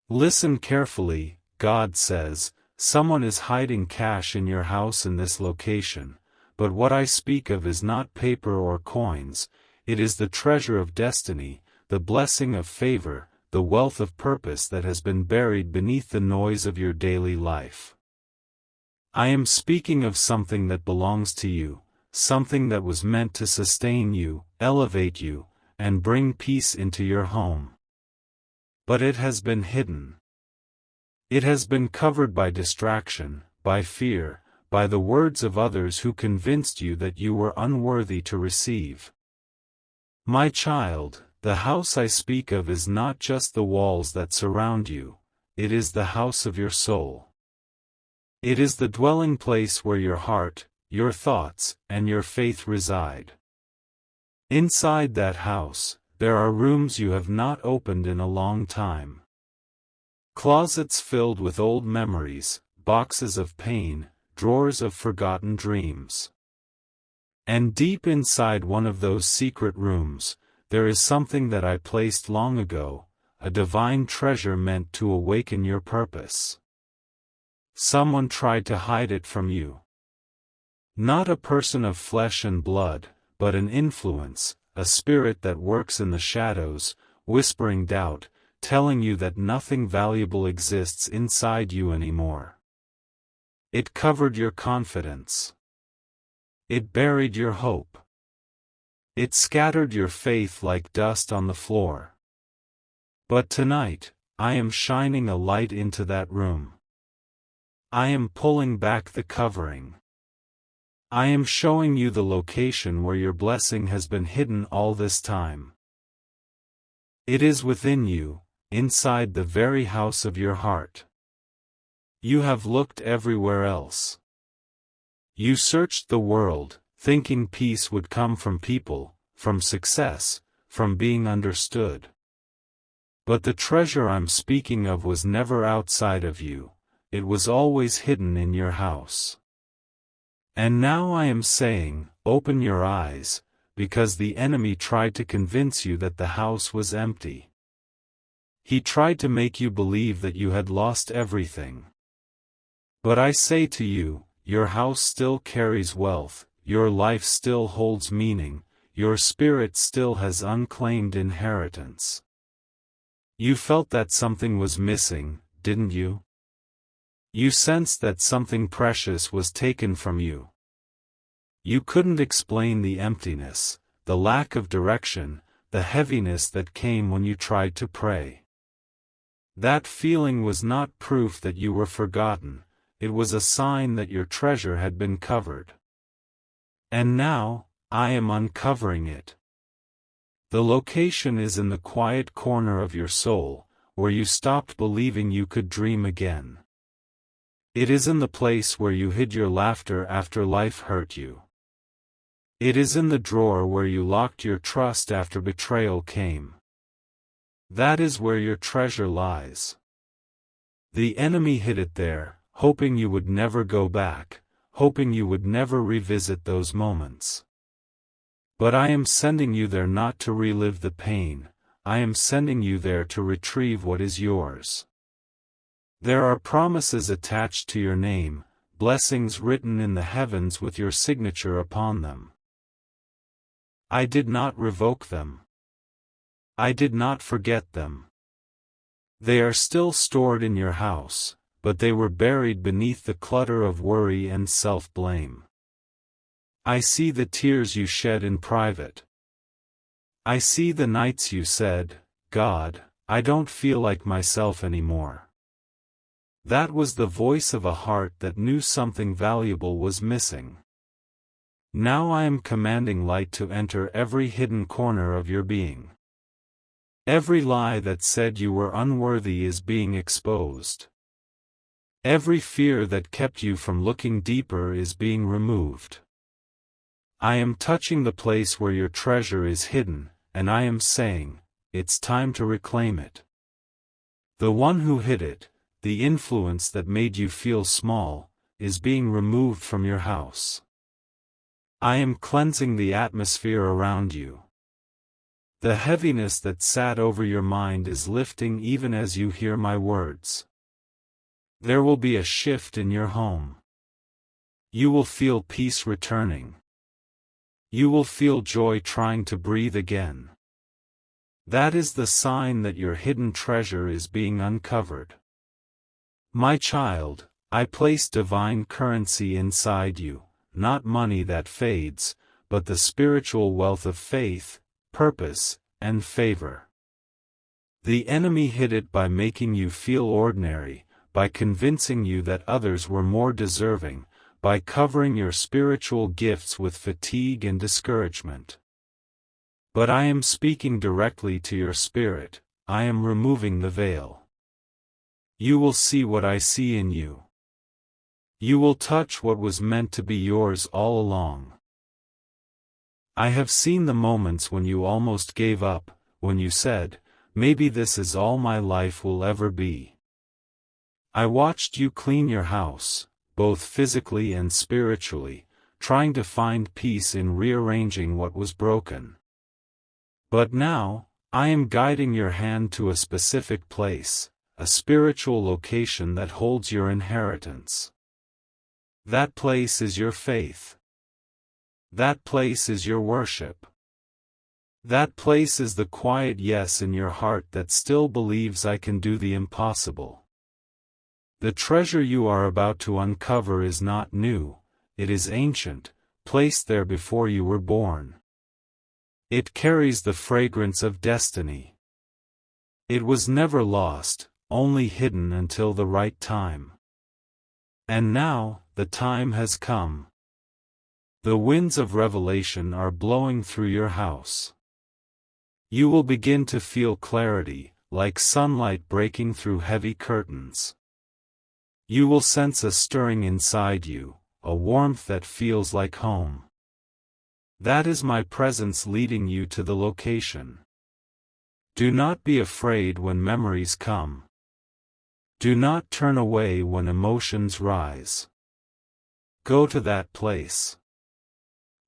Listen carefully, God says, someone is hiding cash in your house in this location, but what I speak of is not paper or coins, it is the treasure of destiny, the blessing of favor, the wealth of purpose that has been buried beneath the noise of your daily life. I am speaking of something that belongs to you, something that was meant to sustain you, elevate you, and bring peace into your home. But it has been hidden. It has been covered by distraction, by fear, by the words of others who convinced you that you were unworthy to receive. My child, the house I speak of is not just the walls that surround you, it is the house of your soul. It is the dwelling place where your heart, your thoughts, and your faith reside. Inside that house, there are rooms you have not opened in a long time. Closets filled with old memories, boxes of pain, drawers of forgotten dreams. And deep inside one of those secret rooms, there is something that I placed long ago, a divine treasure meant to awaken your purpose. Someone tried to hide it from you. Not a person of flesh and blood, but an influence, a spirit that works in the shadows, whispering doubt, telling you that nothing valuable exists inside you anymore. It covered your confidence. It buried your hope. It scattered your faith like dust on the floor. But tonight, I am shining a light into that room. I am pulling back the covering. I am showing you the location where your blessing has been hidden all this time. It is within you, inside the very house of your heart. You have looked everywhere else. You searched the world, thinking peace would come from people, from success, from being understood. But the treasure I'm speaking of was never outside of you, it was always hidden in your house. And now I am saying, open your eyes, because the enemy tried to convince you that the house was empty. He tried to make you believe that you had lost everything. But I say to you, your house still carries wealth, your life still holds meaning, your spirit still has unclaimed inheritance. You felt that something was missing, didn't you? You sensed that something precious was taken from you. You couldn't explain the emptiness, the lack of direction, the heaviness that came when you tried to pray. That feeling was not proof that you were forgotten, it was a sign that your treasure had been covered. And now, I am uncovering it. The location is in the quiet corner of your soul, where you stopped believing you could dream again. It is in the place where you hid your laughter after life hurt you. It is in the drawer where you locked your trust after betrayal came. That is where your treasure lies. The enemy hid it there, hoping you would never go back, hoping you would never revisit those moments. But I am sending you there not to relive the pain, I am sending you there to retrieve what is yours. There are promises attached to your name, blessings written in the heavens with your signature upon them. I did not revoke them. I did not forget them. They are still stored in your house, but they were buried beneath the clutter of worry and self-blame. I see the tears you shed in private. I see the nights you said, God, I don't feel like myself anymore. That was the voice of a heart that knew something valuable was missing. Now I am commanding light to enter every hidden corner of your being. Every lie that said you were unworthy is being exposed. Every fear that kept you from looking deeper is being removed. I am touching the place where your treasure is hidden, and I am saying, it's time to reclaim it. The one who hid it, the influence that made you feel small, is being removed from your house. I am cleansing the atmosphere around you. The heaviness that sat over your mind is lifting even as you hear my words. There will be a shift in your home. You will feel peace returning. You will feel joy trying to breathe again. That is the sign that your hidden treasure is being uncovered. My child, I place divine currency inside you, not money that fades, but the spiritual wealth of faith, purpose, and favor. The enemy hid it by making you feel ordinary, by convincing you that others were more deserving, by covering your spiritual gifts with fatigue and discouragement. But I am speaking directly to your spirit, I am removing the veil. You will see what I see in you. You will touch what was meant to be yours all along. I have seen the moments when you almost gave up, when you said, maybe this is all my life will ever be. I watched you clean your house, both physically and spiritually, trying to find peace in rearranging what was broken. But now, I am guiding your hand to a specific place, a spiritual location that holds your inheritance. That place is your faith. That place is your worship. That place is the quiet yes in your heart that still believes I can do the impossible. The treasure you are about to uncover is not new, it is ancient, placed there before you were born. It carries the fragrance of destiny. It was never lost, only hidden until the right time. And now, the time has come. The winds of revelation are blowing through your house. You will begin to feel clarity, like sunlight breaking through heavy curtains. You will sense a stirring inside you, a warmth that feels like home. That is my presence leading you to the location. Do not be afraid when memories come. Do not turn away when emotions rise. Go to that place.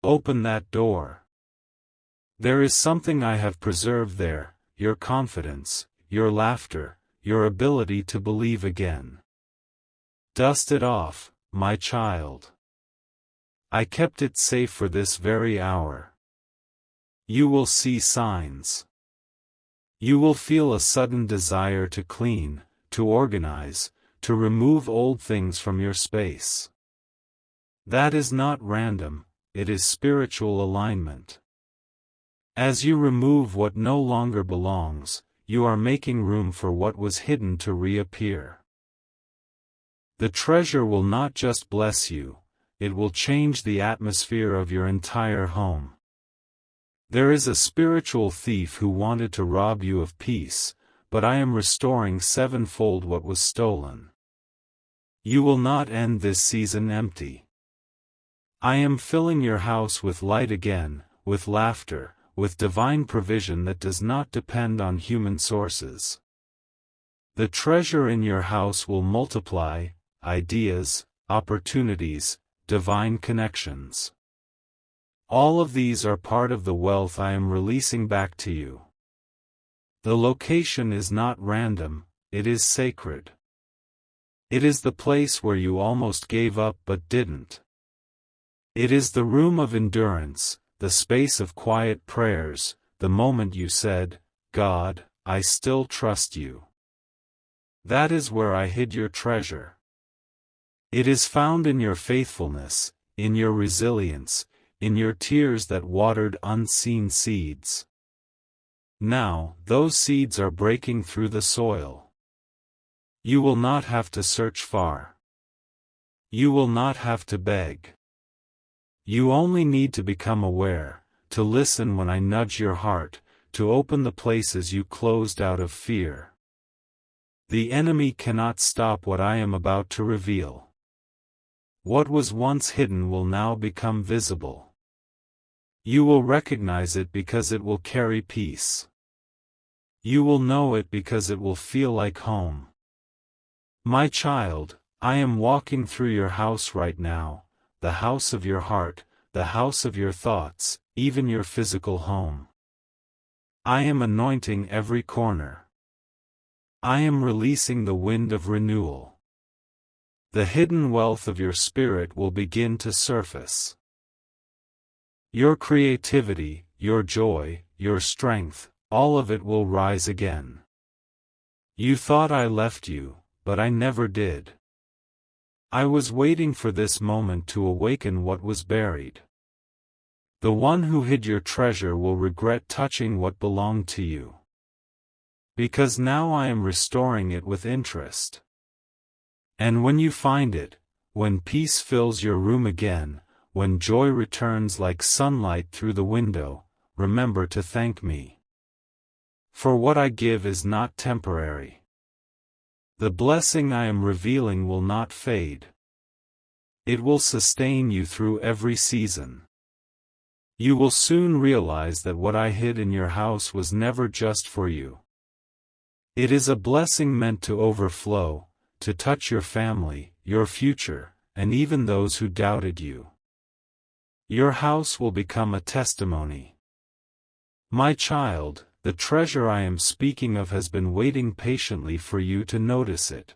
Open that door. There is something I have preserved there, your confidence, your laughter, your ability to believe again. Dust it off, my child. I kept it safe for this very hour. You will see signs. You will feel a sudden desire to clean, to organize, to remove old things from your space. That is not random, it is spiritual alignment. As you remove what no longer belongs, you are making room for what was hidden to reappear. The treasure will not just bless you, it will change the atmosphere of your entire home. There is a spiritual thief who wanted to rob you of peace, but I am restoring sevenfold what was stolen. You will not end this season empty. I am filling your house with light again, with laughter, with divine provision that does not depend on human sources. The treasure in your house will multiply, ideas, opportunities, divine connections. All of these are part of the wealth I am releasing back to you. The location is not random, it is sacred. It is the place where you almost gave up but didn't. It is the room of endurance, the space of quiet prayers, the moment you said, God, I still trust you. That is where I hid your treasure. It is found in your faithfulness, in your resilience, in your tears that watered unseen seeds. Now, those seeds are breaking through the soil. You will not have to search far. You will not have to beg. You only need to become aware, to listen when I nudge your heart, to open the places you closed out of fear. The enemy cannot stop what I am about to reveal. What was once hidden will now become visible. You will recognize it because it will carry peace. You will know it because it will feel like home. My child, I am walking through your house right now, the house of your heart, the house of your thoughts, even your physical home. I am anointing every corner. I am releasing the wind of renewal. The hidden wealth of your spirit will begin to surface. Your creativity, your joy, your strength, all of it will rise again. You thought I left you, but I never did. I was waiting for this moment to awaken what was buried. The one who hid your treasure will regret touching what belonged to you. Because now I am restoring it with interest. And when you find it, when peace fills your room again, when joy returns like sunlight through the window, remember to thank me. For what I give is not temporary. The blessing I am revealing will not fade. It will sustain you through every season. You will soon realize that what I hid in your house was never just for you. It is a blessing meant to overflow, to touch your family, your future, and even those who doubted you. Your house will become a testimony. My child, the treasure I am speaking of has been waiting patiently for you to notice it.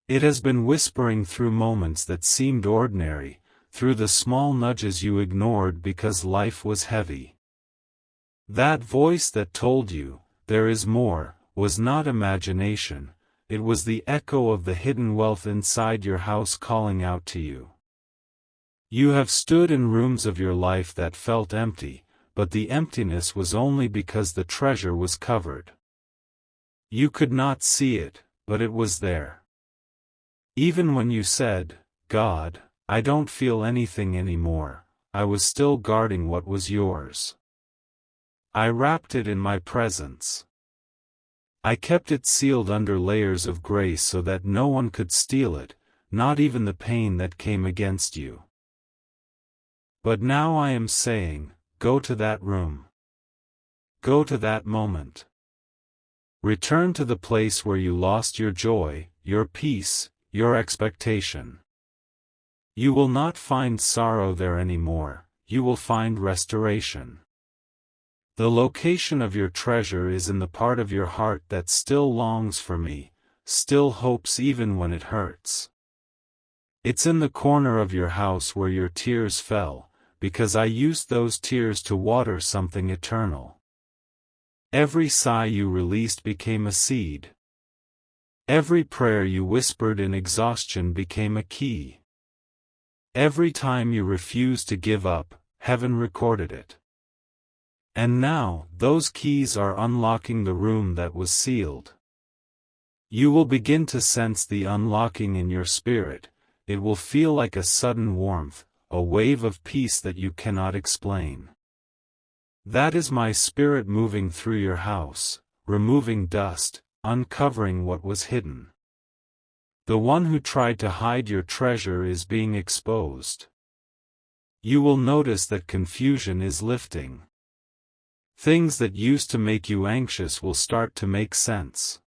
It has been whispering through moments that seemed ordinary, through the small nudges you ignored because life was heavy. That voice that told you, there is more, was not imagination, it was the echo of the hidden wealth inside your house calling out to you. You have stood in rooms of your life that felt empty, but the emptiness was only because the treasure was covered. You could not see it, but it was there. Even when you said, "God, I don't feel anything anymore," I was still guarding what was yours. I wrapped it in my presence. I kept it sealed under layers of grace so that no one could steal it, not even the pain that came against you. But now I am saying, go to that room. Go to that moment. Return to the place where you lost your joy, your peace, your expectation. You will not find sorrow there anymore, you will find restoration. The location of your treasure is in the part of your heart that still longs for me, still hopes even when it hurts. It's in the corner of your house where your tears fell, because I used those tears to water something eternal. Every sigh you released became a seed. Every prayer you whispered in exhaustion became a key. Every time you refused to give up, heaven recorded it. And now, those keys are unlocking the room that was sealed. You will begin to sense the unlocking in your spirit, it will feel like a sudden warmth, a wave of peace that you cannot explain. That is my spirit moving through your house, removing dust, uncovering what was hidden. The one who tried to hide your treasure is being exposed. You will notice that confusion is lifting. Things that used to make you anxious will start to make sense.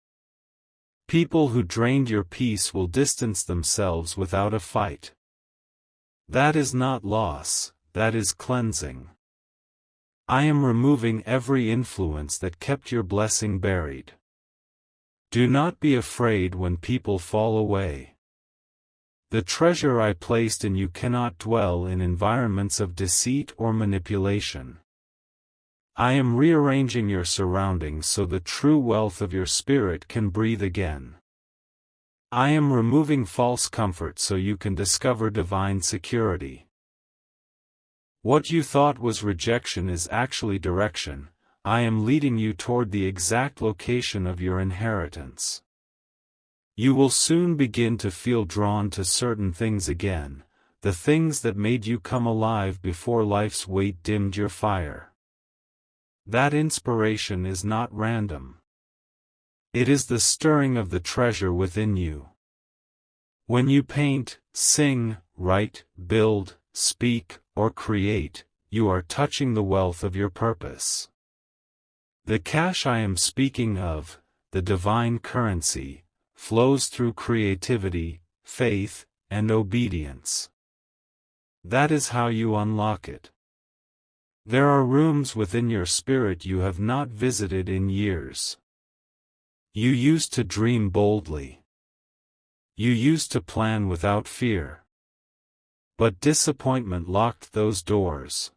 People who drained your peace will distance themselves without a fight. That is not loss, that is cleansing. I am removing every influence that kept your blessing buried. Do not be afraid when people fall away. The treasure I placed in you cannot dwell in environments of deceit or manipulation. I am rearranging your surroundings so the true wealth of your spirit can breathe again. I am removing false comfort so you can discover divine security. What you thought was rejection is actually direction. I am leading you toward the exact location of your inheritance. You will soon begin to feel drawn to certain things again, the things that made you come alive before life's weight dimmed your fire. That inspiration is not random. It is the stirring of the treasure within you. When you paint, sing, write, build, speak, or create, you are touching the wealth of your purpose. The cash I am speaking of, the divine currency, flows through creativity, faith, and obedience. That is how you unlock it. There are rooms within your spirit you have not visited in years. You used to dream boldly. You used to plan without fear. But disappointment locked those doors.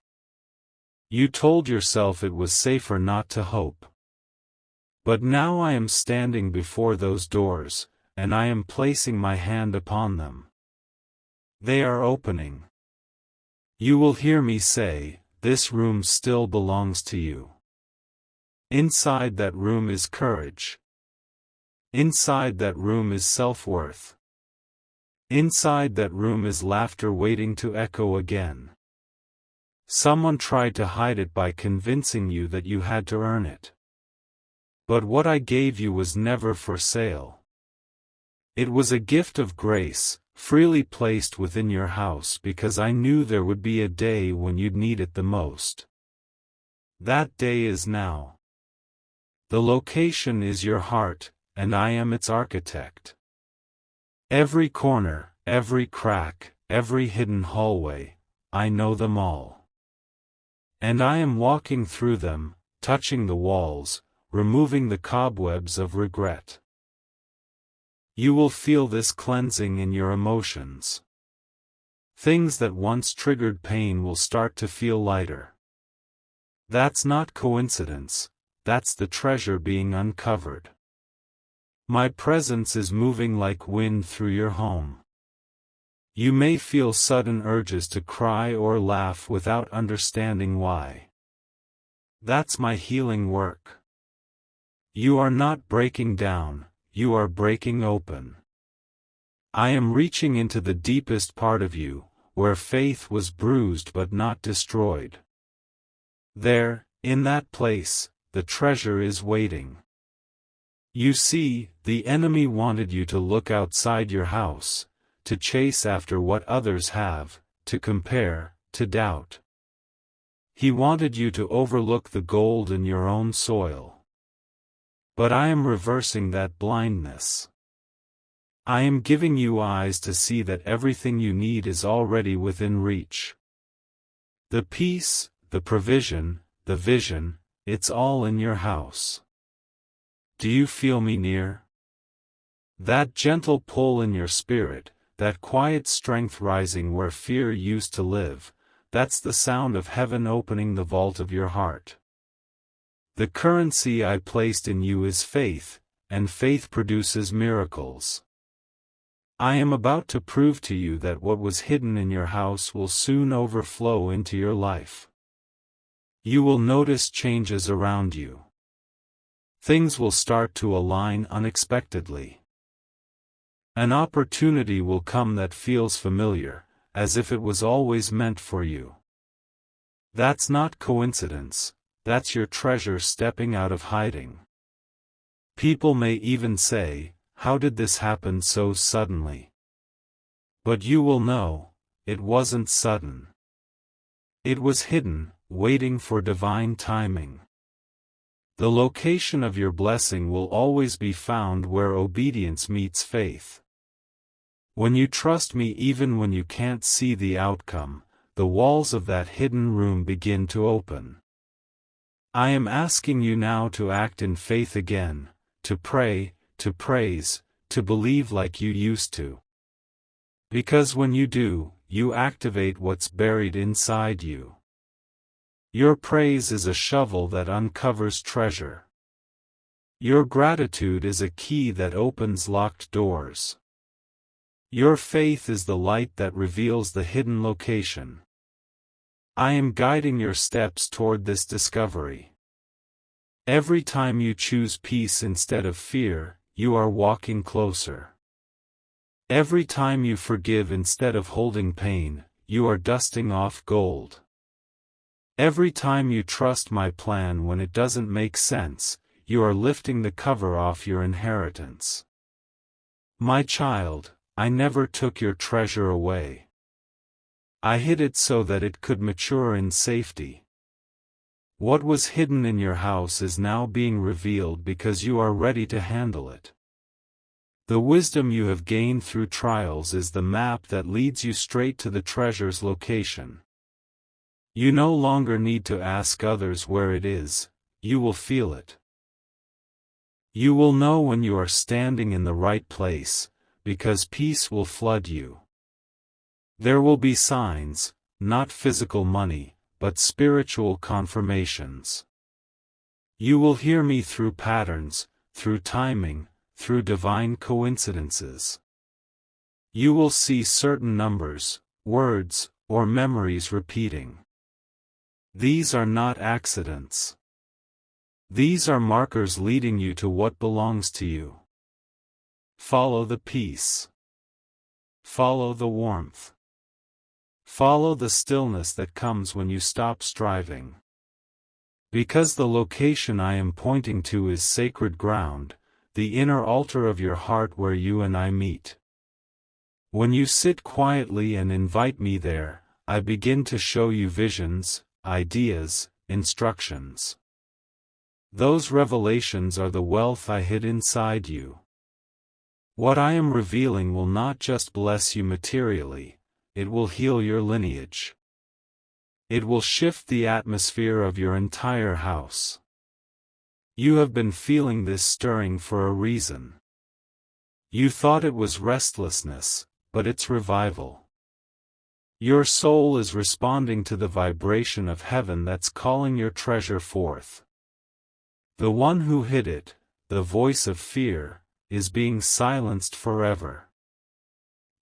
You told yourself it was safer not to hope. But now I am standing before those doors, and I am placing my hand upon them. They are opening. You will hear me say, "This room still belongs to you." Inside that room is courage. Inside that room is self-worth. Inside that room is laughter waiting to echo again. Someone tried to hide it by convincing you that you had to earn it. But what I gave you was never for sale. It was a gift of grace, freely placed within your house because I knew there would be a day when you'd need it the most. That day is now. The location is your heart, and I am its architect. Every corner, every crack, every hidden hallway, I know them all. And I am walking through them, touching the walls, removing the cobwebs of regret. You will feel this cleansing in your emotions. Things that once triggered pain will start to feel lighter. That's not coincidence, that's the treasure being uncovered. My presence is moving like wind through your home. You may feel sudden urges to cry or laugh without understanding why. That's my healing work. You are not breaking down, you are breaking open. I am reaching into the deepest part of you, where faith was bruised but not destroyed. There, in that place, the treasure is waiting. You see, the enemy wanted you to look outside your house, to chase after what others have, to compare, to doubt. He wanted you to overlook the gold in your own soil. But I am reversing that blindness. I am giving you eyes to see that everything you need is already within reach. The peace, the provision, the vision, it's all in your house. Do you feel me near? That gentle pull in your spirit, that quiet strength rising where fear used to live, that's the sound of heaven opening the vault of your heart. The currency I placed in you is faith, and faith produces miracles. I am about to prove to you that what was hidden in your house will soon overflow into your life. You will notice changes around you. Things will start to align unexpectedly. An opportunity will come that feels familiar, as if it was always meant for you. That's not coincidence, that's your treasure stepping out of hiding. People may even say, "How did this happen so suddenly?" But you will know, it wasn't sudden. It was hidden, waiting for divine timing. The location of your blessing will always be found where obedience meets faith. When you trust me even when you can't see the outcome, the walls of that hidden room begin to open. I am asking you now to act in faith again, to pray, to praise, to believe like you used to. Because when you do, you activate what's buried inside you. Your praise is a shovel that uncovers treasure. Your gratitude is a key that opens locked doors. Your faith is the light that reveals the hidden location. I am guiding your steps toward this discovery. Every time you choose peace instead of fear, you are walking closer. Every time you forgive instead of holding pain, you are dusting off gold. Every time you trust my plan when it doesn't make sense, you are lifting the cover off your inheritance. My child, I never took your treasure away. I hid it so that it could mature in safety. What was hidden in your house is now being revealed because you are ready to handle it. The wisdom you have gained through trials is the map that leads you straight to the treasure's location. You no longer need to ask others where it is, you will feel it. You will know when you are standing in the right place, because peace will flood you. There will be signs, not physical money, but spiritual confirmations. You will hear me through patterns, through timing, through divine coincidences. You will see certain numbers, words, or memories repeating. These are not accidents. These are markers leading you to what belongs to you. Follow the peace. Follow the warmth. Follow the stillness that comes when you stop striving. Because the location I am pointing to is sacred ground, the inner altar of your heart where you and I meet. When you sit quietly and invite me there, I begin to show you visions, ideas, instructions. Those revelations are the wealth I hid inside you. What I am revealing will not just bless you materially, it will heal your lineage. It will shift the atmosphere of your entire house. You have been feeling this stirring for a reason. You thought it was restlessness, but it's revival. Your soul is responding to the vibration of heaven that's calling your treasure forth. The one who hid it, the voice of fear, is being silenced forever.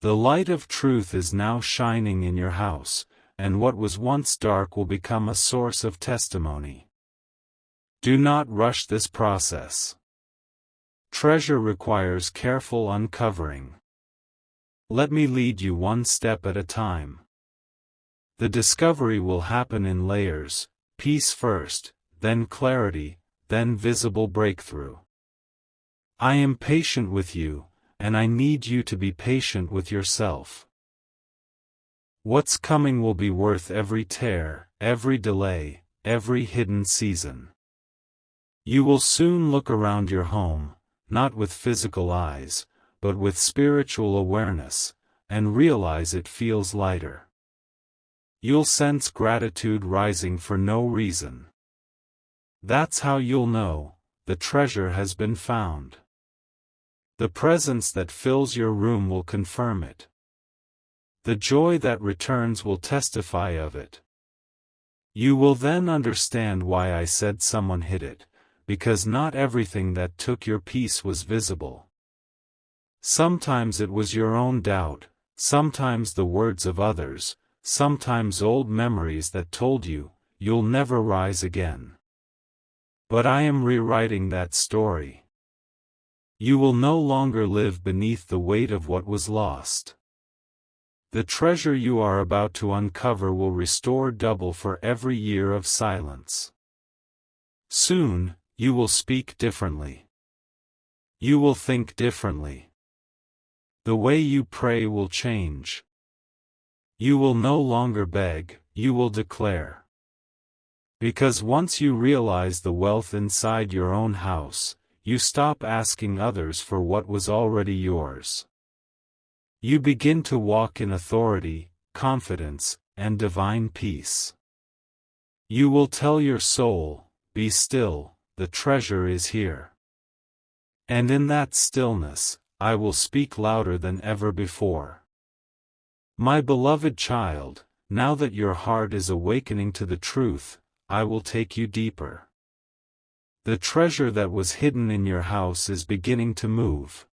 The light of truth is now shining in your house, and what was once dark will become a source of testimony. Do not rush this process. Treasure requires careful uncovering. Let me lead you one step at a time. The discovery will happen in layers, peace first, then clarity, then visible breakthrough. I am patient with you, and I need you to be patient with yourself. What's coming will be worth every tear, every delay, every hidden season. You will soon look around your home, not with physical eyes, but with spiritual awareness, and realize it feels lighter. You'll sense gratitude rising for no reason. That's how you'll know the treasure has been found. The presence that fills your room will confirm it. The joy that returns will testify of it. You will then understand why I said someone hid it, because not everything that took your peace was visible. Sometimes it was your own doubt, sometimes the words of others, sometimes old memories that told you, you'll never rise again. But I am rewriting that story. You will no longer live beneath the weight of what was lost. The treasure you are about to uncover will restore double for every year of silence. Soon, you will speak differently. You will think differently. The way you pray will change. You will no longer beg, you will declare. Because once you realize the wealth inside your own house, you stop asking others for what was already yours. You begin to walk in authority, confidence, and divine peace. You will tell your soul, be still, the treasure is here. And in that stillness, I will speak louder than ever before. My beloved child, now that your heart is awakening to the truth, I will take you deeper. The treasure that was hidden in your house is beginning to move.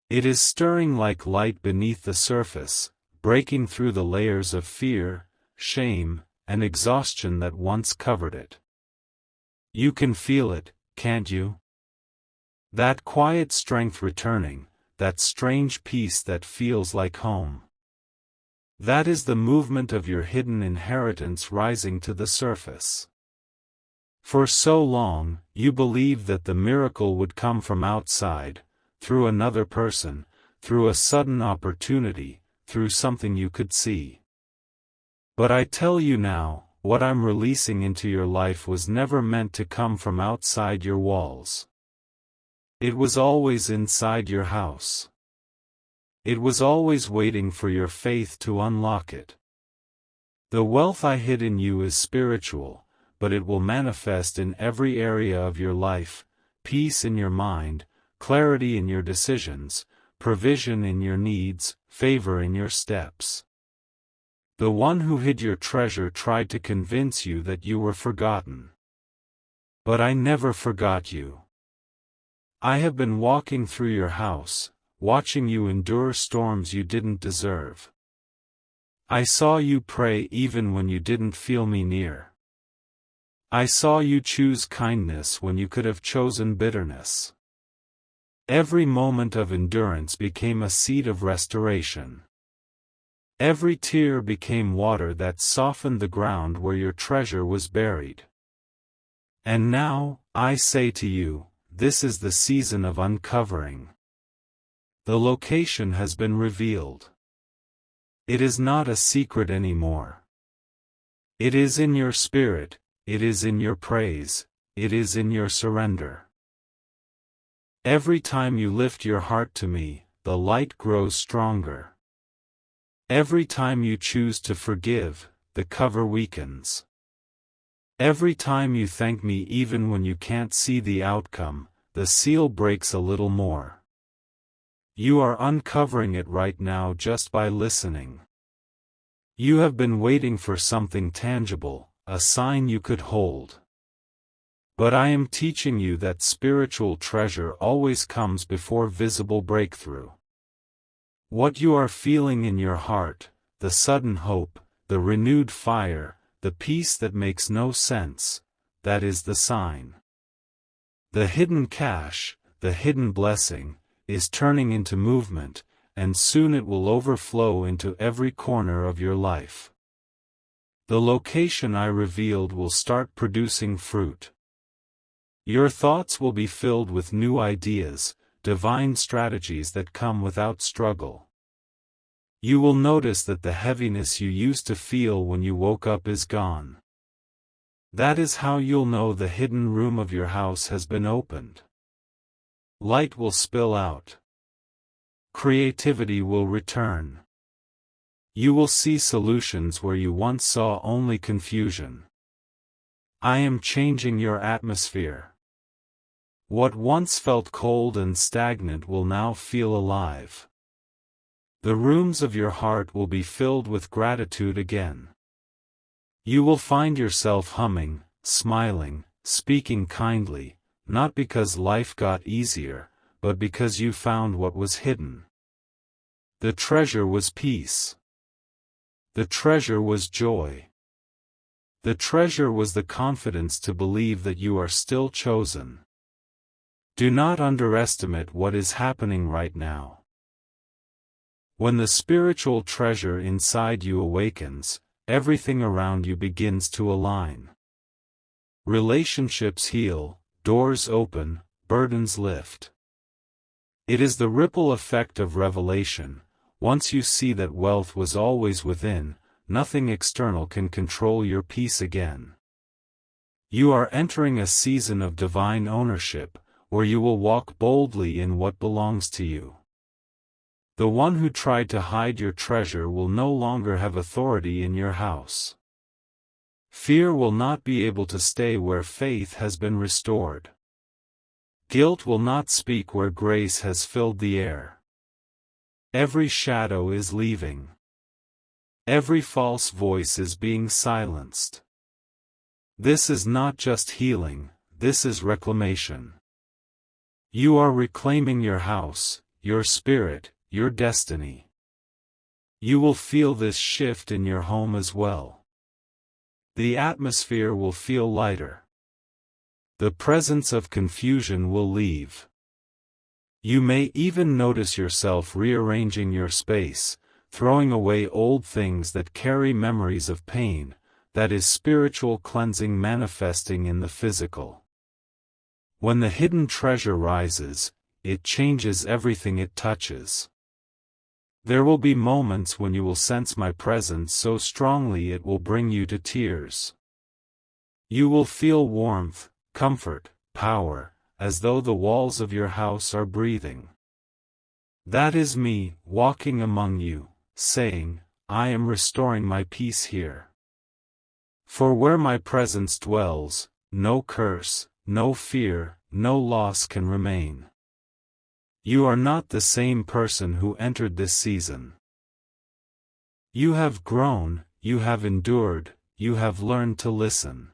It is stirring like light beneath the surface, breaking through the layers of fear, shame, and exhaustion that once covered it. You can feel it, can't you? That quiet strength returning, that strange peace that feels like home. That is the movement of your hidden inheritance rising to the surface. For so long, you believed that the miracle would come from outside, through another person, through a sudden opportunity, through something you could see. But I tell you now, what I'm releasing into your life was never meant to come from outside your walls. It was always inside your house. It was always waiting for your faith to unlock it. The wealth I hid in you is spiritual, but it will manifest in every area of your life: peace in your mind, clarity in your decisions, provision in your needs, favor in your steps. The one who hid your treasure tried to convince you that you were forgotten. But I never forgot you. I have been walking through your house, watching you endure storms you didn't deserve. I saw you pray even when you didn't feel me near. I saw you choose kindness when you could have chosen bitterness. Every moment of endurance became a seed of restoration. Every tear became water that softened the ground where your treasure was buried. And now, I say to you, this is the season of uncovering. The location has been revealed. It is not a secret anymore. It is in your spirit, it is in your praise, it is in your surrender. Every time you lift your heart to me, the light grows stronger. Every time you choose to forgive, the cover weakens. Every time you thank me even when you can't see the outcome, the seal breaks a little more. You are uncovering it right now just by listening. You have been waiting for something tangible, a sign you could hold. But I am teaching you that spiritual treasure always comes before visible breakthrough. What you are feeling in your heart, the sudden hope, the renewed fire, the peace that makes no sense, that is the sign. The hidden cash, the hidden blessing, is turning into movement, and soon it will overflow into every corner of your life. The location I revealed will start producing fruit. Your thoughts will be filled with new ideas, divine strategies that come without struggle. You will notice that the heaviness you used to feel when you woke up is gone. That is how you'll know the hidden room of your house has been opened. Light will spill out. Creativity will return. You will see solutions where you once saw only confusion. I am changing your atmosphere. What once felt cold and stagnant will now feel alive. The rooms of your heart will be filled with gratitude again. You will find yourself humming, smiling, speaking kindly, not because life got easier, but because you found what was hidden. The treasure was peace. The treasure was joy. The treasure was the confidence to believe that you are still chosen. Do not underestimate what is happening right now. When the spiritual treasure inside you awakens, everything around you begins to align. Relationships heal, doors open, burdens lift. It is the ripple effect of revelation. Once you see that wealth was always within, nothing external can control your peace again. You are entering a season of divine ownership, where you will walk boldly in what belongs to you. The one who tried to hide your treasure will no longer have authority in your house. Fear will not be able to stay where faith has been restored. Guilt will not speak where grace has filled the air. Every shadow is leaving. Every false voice is being silenced. This is not just healing, this is reclamation. You are reclaiming your house, your spirit, your destiny. You will feel this shift in your home as well. The atmosphere will feel lighter. The presence of confusion will leave. You may even notice yourself rearranging your space, throwing away old things that carry memories of pain. That is spiritual cleansing manifesting in the physical. When the hidden treasure rises, it changes everything it touches. There will be moments when you will sense my presence so strongly it will bring you to tears. You will feel warmth, comfort, power, as though the walls of your house are breathing. That is me, walking among you, saying, I am restoring my peace here. For where my presence dwells, no curse, no fear, no loss can remain. You are not the same person who entered this season. You have grown, you have endured, you have learned to listen.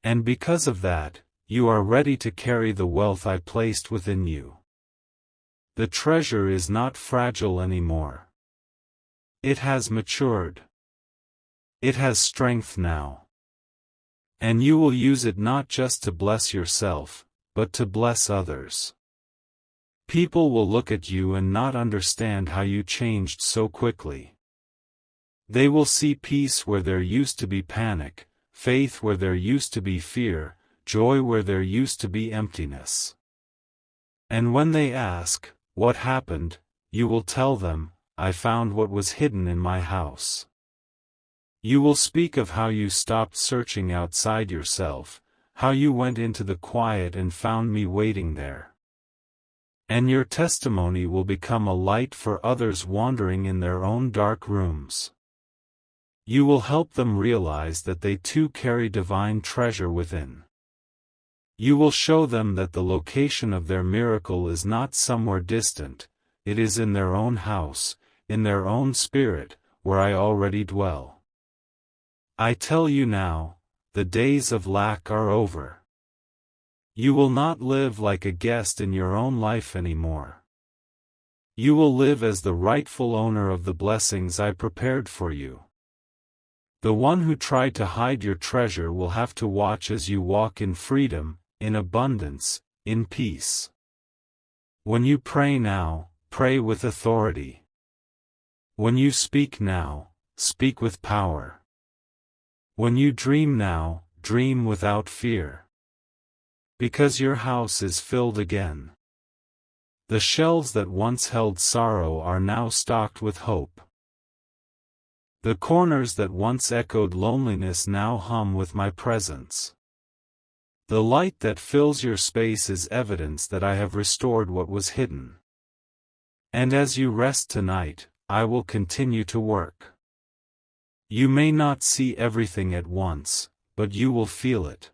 And because of that, you are ready to carry the wealth I placed within you. The treasure is not fragile anymore. It has matured. It has strength now. And you will use it not just to bless yourself, but to bless others. People will look at you and not understand how you changed so quickly. They will see peace where there used to be panic, faith where there used to be fear, joy where there used to be emptiness. And when they ask, "What happened?" you will tell them, "I found what was hidden in my house." You will speak of how you stopped searching outside yourself, how you went into the quiet and found me waiting there. And your testimony will become a light for others wandering in their own dark rooms. You will help them realize that they too carry divine treasure within. You will show them that the location of their miracle is not somewhere distant, it is in their own house, in their own spirit, where I already dwell. I tell you now, the days of lack are over. You will not live like a guest in your own life anymore. You will live as the rightful owner of the blessings I prepared for you. The one who tried to hide your treasure will have to watch as you walk in freedom, in abundance, in peace. When you pray now, pray with authority. When you speak now, speak with power. When you dream now, dream without fear. Because your house is filled again. The shelves that once held sorrow are now stocked with hope. The corners that once echoed loneliness now hum with my presence. The light that fills your space is evidence that I have restored what was hidden. And as you rest tonight, I will continue to work. You may not see everything at once, but you will feel it.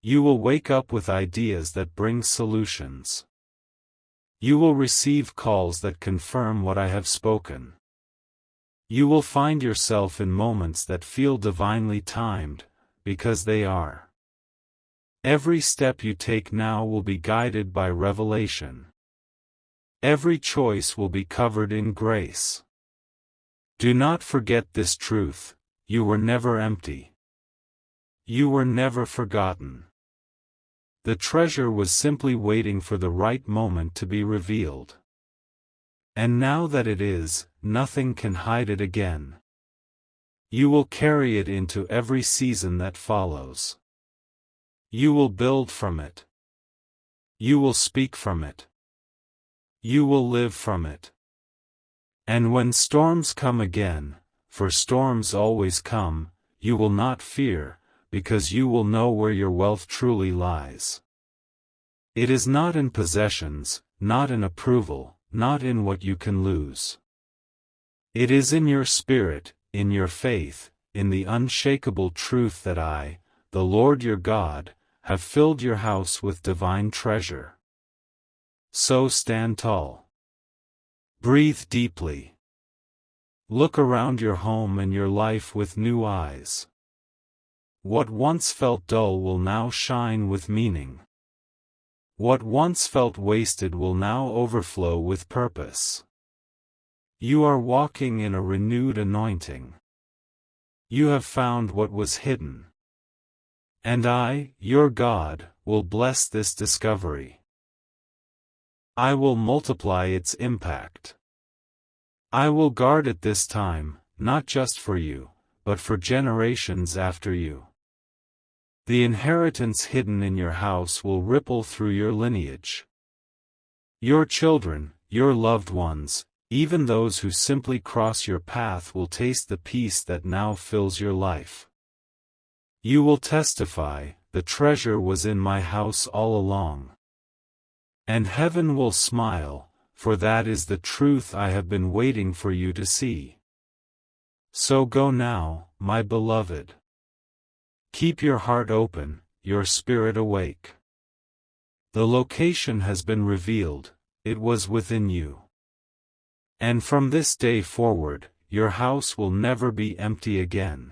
You will wake up with ideas that bring solutions. You will receive calls that confirm what I have spoken. You will find yourself in moments that feel divinely timed, because they are. Every step you take now will be guided by revelation. Every choice will be covered in grace. Do not forget this truth: you were never empty. You were never forgotten. The treasure was simply waiting for the right moment to be revealed. And now that it is, nothing can hide it again. You will carry it into every season that follows. You will build from it. You will speak from it. You will live from it. And when storms come again, for storms always come, you will not fear, because you will know where your wealth truly lies. It is not in possessions, not in approval, not in what you can lose. It is in your spirit, in your faith, in the unshakable truth that I, the Lord your God, have filled your house with divine treasure. So stand tall. Breathe deeply. Look around your home and your life with new eyes. What once felt dull will now shine with meaning. What once felt wasted will now overflow with purpose. You are walking in a renewed anointing. You have found what was hidden. And I, your God, will bless this discovery. I will multiply its impact. I will guard it this time, not just for you, but for generations after you. The inheritance hidden in your house will ripple through your lineage. Your children, your loved ones, even those who simply cross your path will taste the peace that now fills your life. You will testify, "The treasure was in my house all along." And heaven will smile, for that is the truth I have been waiting for you to see. So go now, my beloved. Keep your heart open, your spirit awake. The location has been revealed, it was within you. And from this day forward, your house will never be empty again.